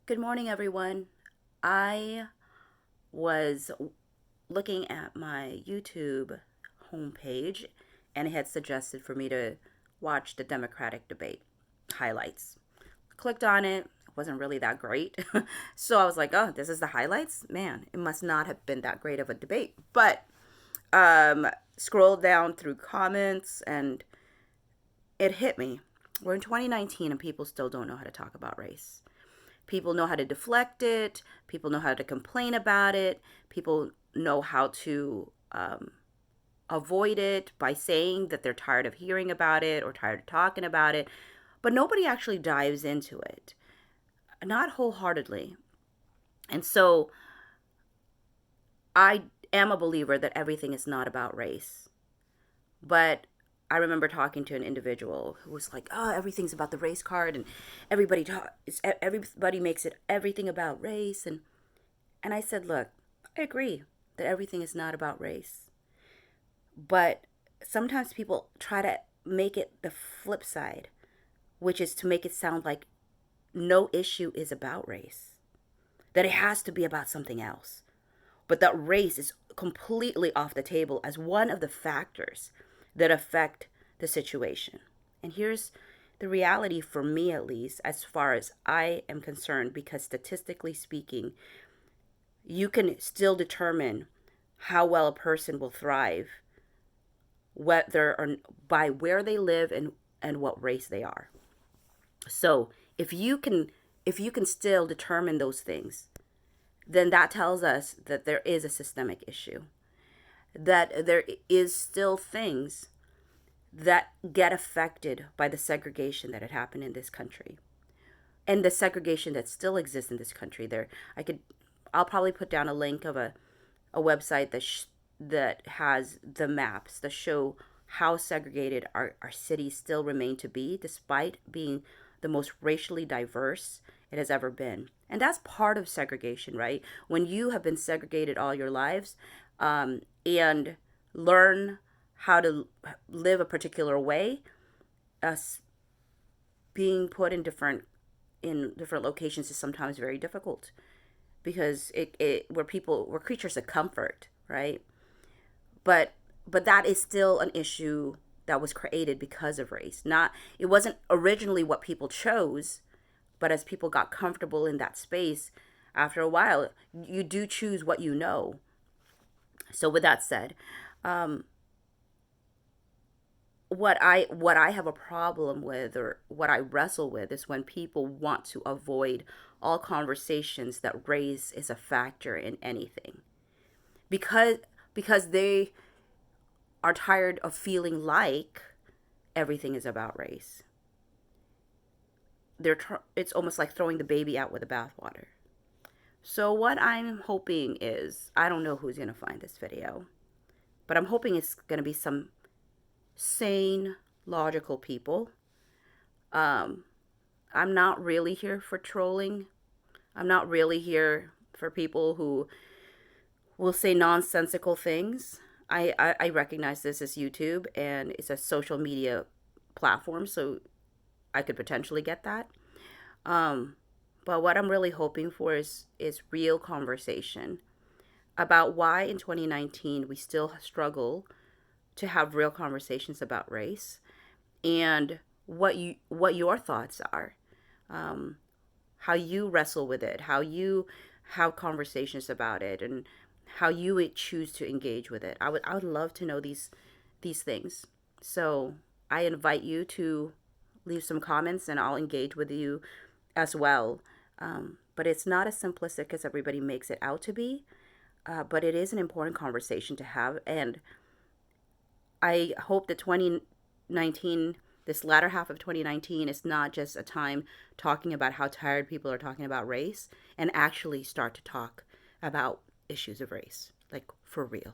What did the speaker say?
Good morning, everyone. I was looking at my YouTube homepage and it had suggested for me to watch the Democratic debate highlights. Clicked on it. It wasn't really that great. So I was like, oh, this is the highlights? Man, it must not have been that great of a debate. But scrolled down through comments and it hit me. We're in 2019 and people still don't know how to talk about race. People know how to deflect it. People know how to complain about it. People know how to avoid it by saying that they're tired of hearing about it or tired of talking about it. But nobody actually dives into it, not wholeheartedly. And so I am a believer that everything is not about race. But I remember talking to an individual who was like, "Oh, everything's about the race card, and everybody makes it everything about race." And I said, "Look, I agree that everything is not about race, but sometimes people try to make it the flip side, which is to make it sound like no issue is about race, that it has to be about something else, but that race is completely off the table as one of the factors that affect the situation." And here's the reality for me, at least, as far as I am concerned, because statistically speaking, you can still determine how well a person will thrive whether or by where they live and what race they are. So if you can still determine those things, then that tells us that there is a systemic issue, that there is still things that get affected by the segregation that had happened in this country and the segregation that still exists in this country. I'll probably put down a link of a website that has the maps that show how segregated our cities still remain to be, despite being the most racially diverse it has ever been. And that's part of segregation, right? When you have been segregated all your lives, and learn how to live a particular way, us being put in different locations is sometimes very difficult because we're creatures of comfort, right? But that is still an issue that was created because of race. Not It wasn't originally what people chose, but as people got comfortable in that space, after a while, you do choose what you know. So with that said, um, what I have a problem with, or what I wrestle with, is when people want to avoid all conversations that race is a factor in anything, because they are tired of feeling like everything is about race. It's almost like throwing the baby out with the bathwater. So what I'm hoping is, I don't know who's going to find this video, but I'm hoping it's going to be some sane, logical people. Um, I'm not really here for trolling. I'm not really here for people who will say nonsensical things. I recognize this as YouTube and it's a social media platform, so I could potentially get that. Um, but what I'm really hoping for is real conversation about why in 2019 we still struggle to have real conversations about race, and what your thoughts are, um, how you wrestle with it, how you have conversations about it, and how you would choose to engage with it. I would love to know these things. So I invite you to leave some comments, and I'll engage with you as well. But it's not as simplistic as everybody makes it out to be. But it is an important conversation to have, and I hope that 2019, this latter half of 2019, is not just a time talking about how tired people are talking about race, and actually start to talk about issues of race, like for real.